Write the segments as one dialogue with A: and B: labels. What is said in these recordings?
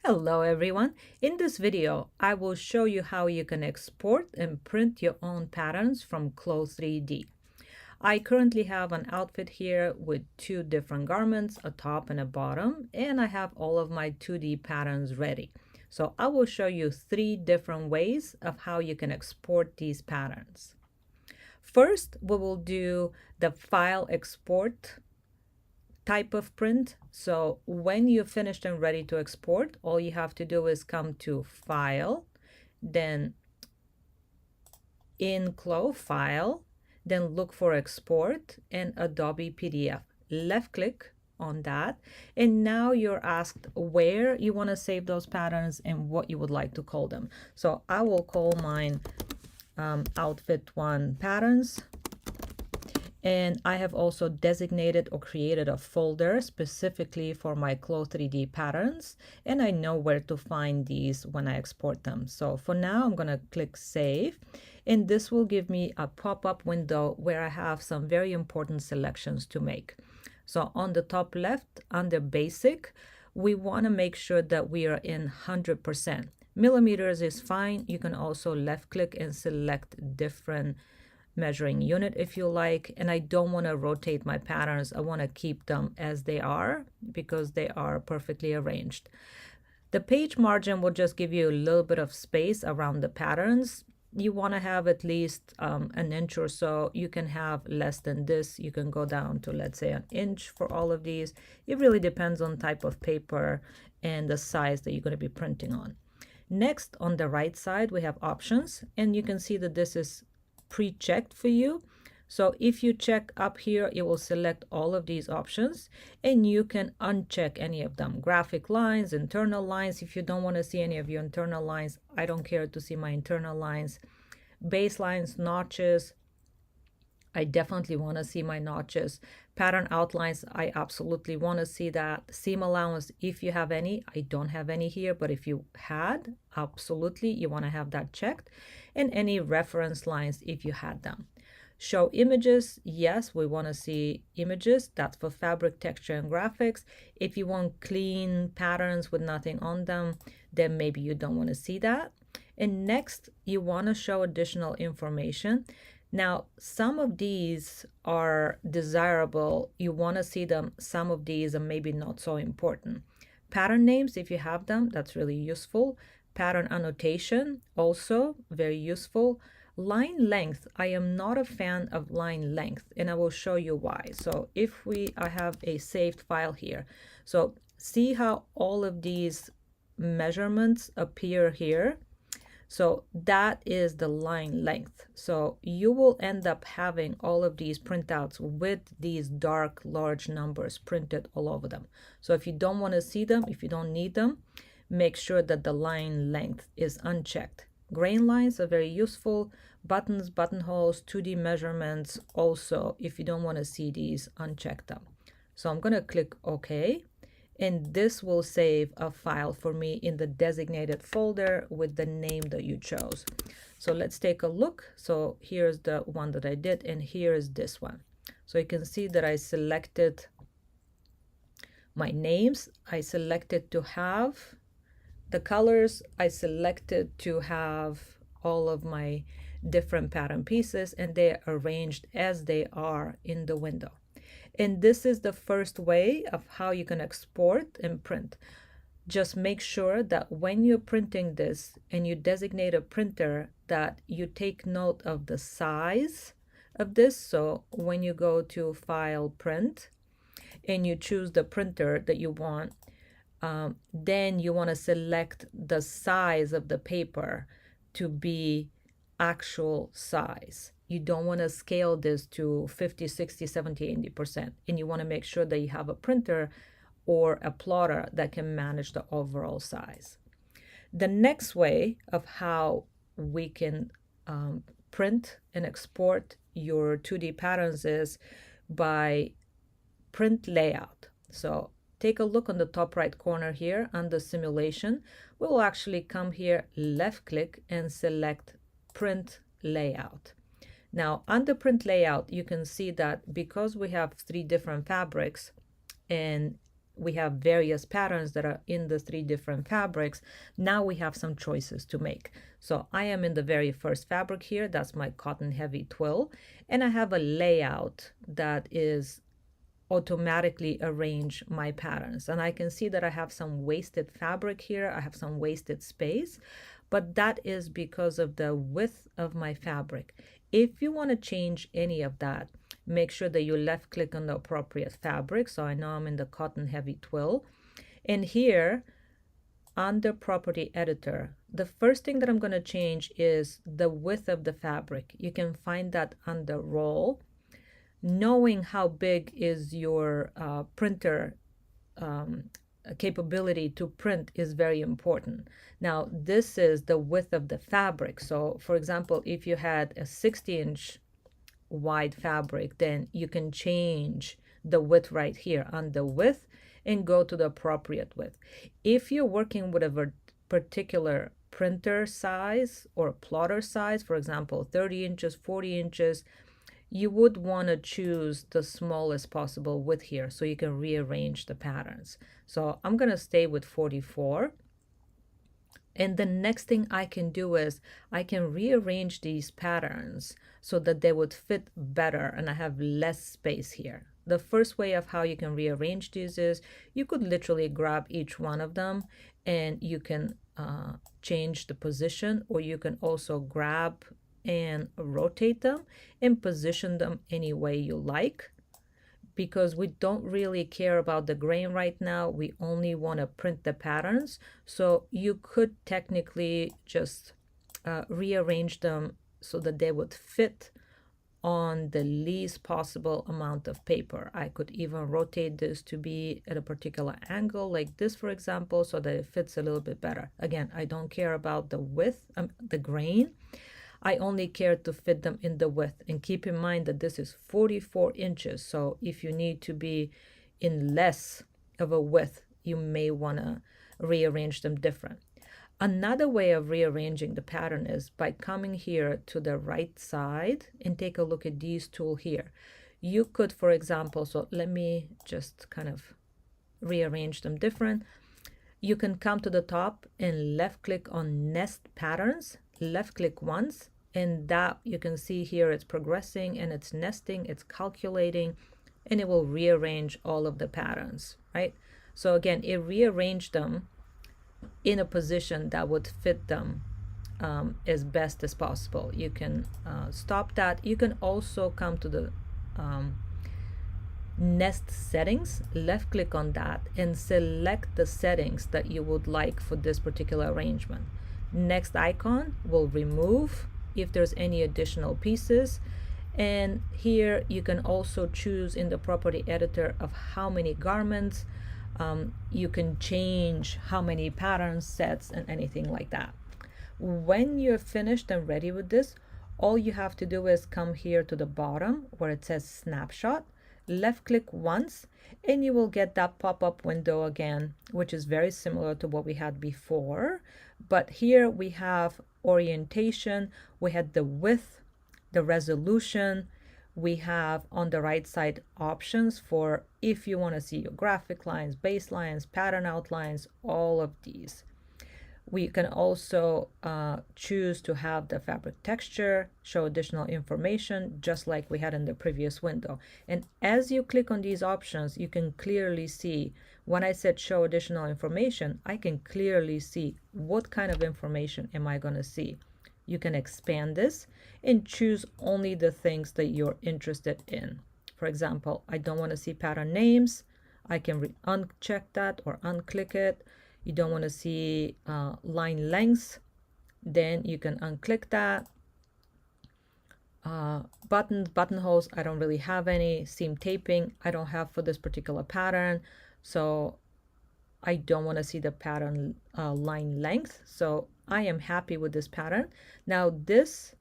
A: Hello everyone. In this video, I will show you how you can export and print your own patterns from Clothes 3D. I currently have an outfit here with two different garments, a top and a bottom, and I have all of my 2D patterns ready. So I will show you three different ways of how you can export these patterns. First, we will do the file export type of print. So when you're finished and ready to export, all you have to do is come to File, then Enclose File, then look for Export and Adobe PDF. Left click on that, and now you're asked where you want to save those patterns and what you would like to call them. So I will call mine Outfit 1 Patterns. And I have also designated or created a folder specifically for my Clothes 3D patterns, and I know where to find these when I export them. So for now, I'm going to click Save, and this will give me a pop-up window where I have some very important selections to make. So on the top left, under Basic, we want to make sure that we are in 100%. Millimeters is fine. You can also left-click and select different measuring unit if you like, and I don't want to rotate my patterns. I want to keep them as they are because they are perfectly arranged. The page margin will just give you a little bit of space around the patterns. You want to have at least an inch or so. You can have less than this. You can go down to, let's say, an inch for all of these. It really depends on type of paper and the size that you're going to be printing on. Next, on the right side, we have options, and you can see that this is pre-checked for you. So if you check up here, it will select all of these options, and you can uncheck any of them. Graphic lines, internal lines. If you don't want to see any of your internal lines, I don't care to see my internal lines. Baselines, notches, I definitely want to see my notches. Pattern outlines, I absolutely want to see that. Seam allowance, if you have any. I don't have any here, but if you had, absolutely, you want to have that checked. And any reference lines if you had them. Show images, yes, we want to see images. That's for fabric, texture, and graphics. If you want clean patterns with nothing on them, then maybe you don't want to see that. And next, you want to show additional information. Now, some of these are desirable. You want to see them. Some of these are maybe not so important. Pattern names, if you have them, that's really useful. Pattern annotation, also very useful. Line length, I am not a fan of line length, and I will show you why. So if I have a saved file here. So see how all of these measurements appear here? So that is the line length. So you will end up having all of these printouts with these dark, large numbers printed all over them. So if you don't want to see them, if you don't need them, make sure that the line length is unchecked. Grain lines are very useful. Buttons, buttonholes, 2D measurements, also, if you don't want to see these, uncheck them. So I'm going to click OK. And this will save a file for me in the designated folder with the name that you chose. So let's take a look. So here's the one that I did, and here is this one. So you can see that I selected my names. I selected to have the colors. I selected to have all of my different pattern pieces, and they are arranged as they are in the window. And this is the first way of how you can export and print. Just make sure that when you're printing this and you designate a printer, that you take note of the size of this. So when you go to File, Print, and you choose the printer that you want, then you want to select the size of the paper to be actual size. You don't want to scale this to 50, 60, 70, 80%. And you want to make sure that you have a printer or a plotter that can manage the overall size. The next way of how we can print and export your 2D patterns is by print layout. So take a look on the top right corner here under simulation. We will actually come here, left click, and select print layout. Now under print layout, you can see that because we have three different fabrics and we have various patterns that are in the 3 different fabrics. Now we have some choices to make. So I am in the very first fabric here. That's my cotton heavy twill. And I have a layout that is automatically arrange my patterns. And I can see that I have some wasted fabric here. I have some wasted space, but that is because of the width of my fabric. If you want to change any of that, make sure that you left click on the appropriate fabric. So I know I'm in the cotton heavy twill. And here under property editor, the first thing that I'm going to change is the width of the fabric. You can find that under roll. Knowing how big is your printer capability to print is very important. Now, this is the width of the fabric. So for example, if you had a 60-inch wide fabric, then you can change the width right here on the width and go to the appropriate width. If you're working with a particular printer size or plotter size, for example, 30 inches, 40 inches, you would want to choose the smallest possible width here so you can rearrange the patterns. So I'm going to stay with 44. And the next thing I can do is I can rearrange these patterns so that they would fit better and I have less space here. The first way of how you can rearrange these is you could literally grab each one of them and you can change the position, or you can also grab and rotate them and position them any way you like, because we don't really care about the grain right now. We only want to print the patterns. So you could technically just rearrange them so that they would fit on the least possible amount of paper. I could even rotate this to be at a particular angle like this, for example, so that it fits a little bit better. Again, I don't care about the width, the grain. I only care to fit them in the width. And keep in mind that this is 44 inches. So if you need to be in less of a width, you may want to rearrange them different. Another way of rearranging the pattern is by coming here to the right side and take a look at these tools here. You could, for example, so let me just kind of rearrange them different. You can come to the top and left click on nest patterns, left click once, and that you can see here it's progressing and it's nesting, it's calculating, and it will rearrange all of the patterns, right? So again, it rearranged them in a position that would fit them as best as possible. You can stop that. You can also come to the nest settings, left click on that and select the settings that you would like for this particular arrangement. Next icon will remove if there's any additional pieces, and here you can also choose in the property editor of how many garments. You can change how many patterns, sets, and anything like that. When you're finished and ready with this, all you have to do is come here to the bottom where it says snapshot, left click once, and you will get that pop-up window again, which is very similar to what we had before. But here we have orientation, we had the width, the resolution, we have on the right side options for if you want to see your graphic lines, baselines, pattern outlines, all of these. We can also choose to have the fabric texture, show additional information, just like we had in the previous window. And as you click on these options, you can clearly see, when I said show additional information, I can clearly see what kind of information am I going to see. You can expand this and choose only the things that you're interested in. For example, I don't want to see pattern names. I can uncheck that or unclick it. You don't want to see line lengths, then you can unclick that. Buttons, buttonholes, I don't really have any. Seam taping, I don't have for this particular pattern. So I don't want to see the pattern line length. So I am happy with this pattern. Now this,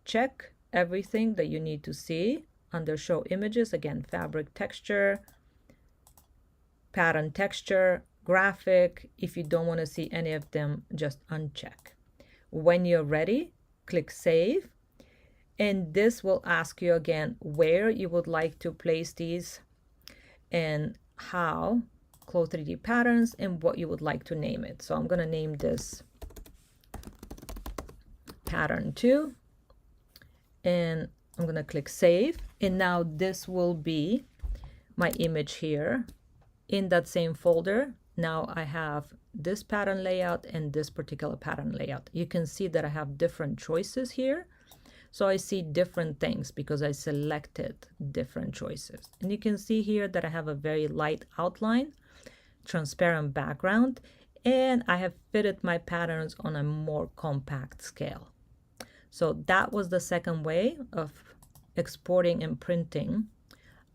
A: check everything that you need to see under show images. Again, fabric texture, pattern texture, graphic. If you don't want to see any of them, just uncheck. When you're ready, click save. And this will ask you again where you would like to place these and how close 3D patterns and what you would like to name it. So I'm going to name this pattern 2, and I'm going to click save. And now this will be my image here in that same folder. Now I have this pattern layout and this particular pattern layout. You can see that I have different choices here. So I see different things because I selected different choices. And you can see here that I have a very light outline, transparent background, and I have fitted my patterns on a more compact scale. So that was the second way of exporting and printing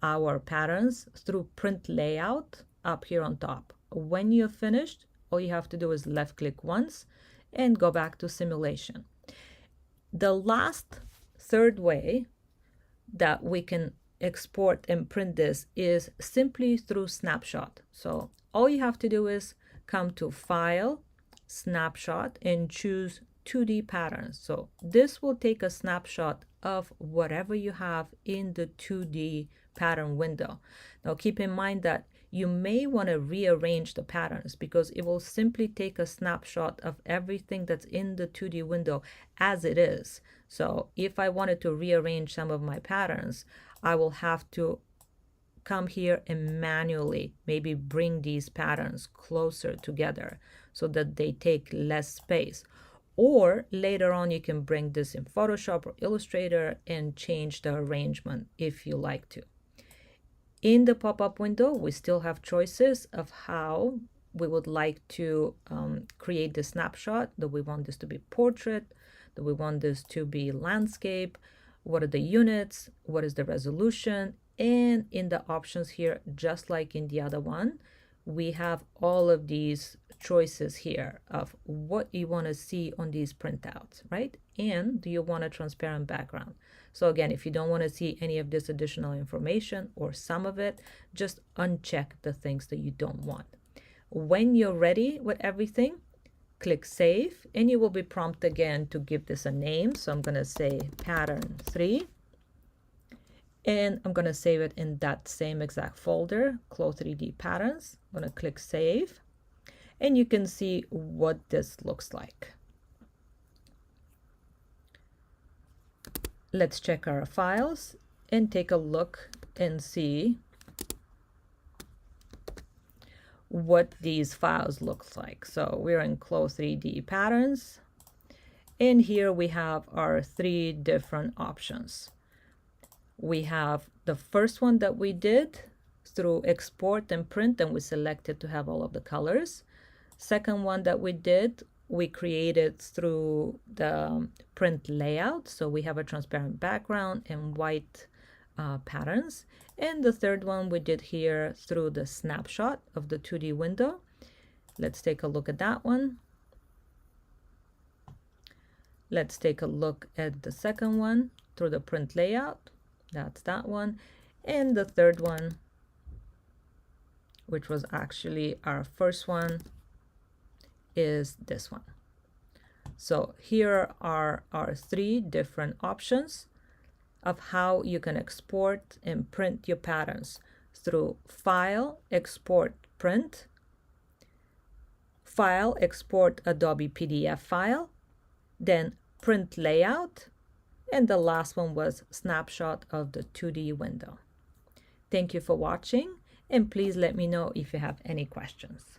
A: our patterns through print layout up here on top. When you're finished, all you have to do is left click once and go back to simulation. The last third way that we can export and print this is simply through snapshot. So all you have to do is come to File, Snapshot, and choose 2D patterns. So this will take a snapshot of whatever you have in the 2D pattern window. Now keep in mind that you may want to rearrange the patterns because it will simply take a snapshot of everything that's in the 2D window as it is. So if I wanted to rearrange some of my patterns, I will have to come here and manually maybe bring these patterns closer together so that they take less space. Or later on, you can bring this in Photoshop or Illustrator and change the arrangement if you like to. In the pop-up window, we still have choices of how we would like to create the snapshot. Do we want this to be portrait? Do we want this to be landscape? What are the units? What is the resolution? And in the options here, just like in the other one, we have all of these choices here of what you want to see on these printouts, right? And do you want a transparent background? So again, if you don't want to see any of this additional information or some of it, just uncheck the things that you don't want. When you're ready with everything, click save, and you will be prompted again to give this a name. So I'm going to say pattern 3. And I'm going to save it in that same exact folder, close 3D patterns. I'm going to click save, and you can see what this looks like. Let's check our files and take a look and see what these files look like. So we're in close 3D patterns, and here we have our 3 different options. We have the first one that we did through export and print, and we selected to have all of the colors. Second one that we did, we created through the print layout. So we have a transparent background and white patterns. And the third one we did here through the snapshot of the 2D window. Let's take a look at that one. Let's take a look at the second one through the print layout. That's that one. And the third one, which was actually our first one, is this one. So here are our 3 different options of how you can export and print your patterns through File, Export, Print, File, Export Adobe PDF file, then Print Layout, and the last one was Snapshot of the 2D window. Thank you for watching, and please let me know if you have any questions.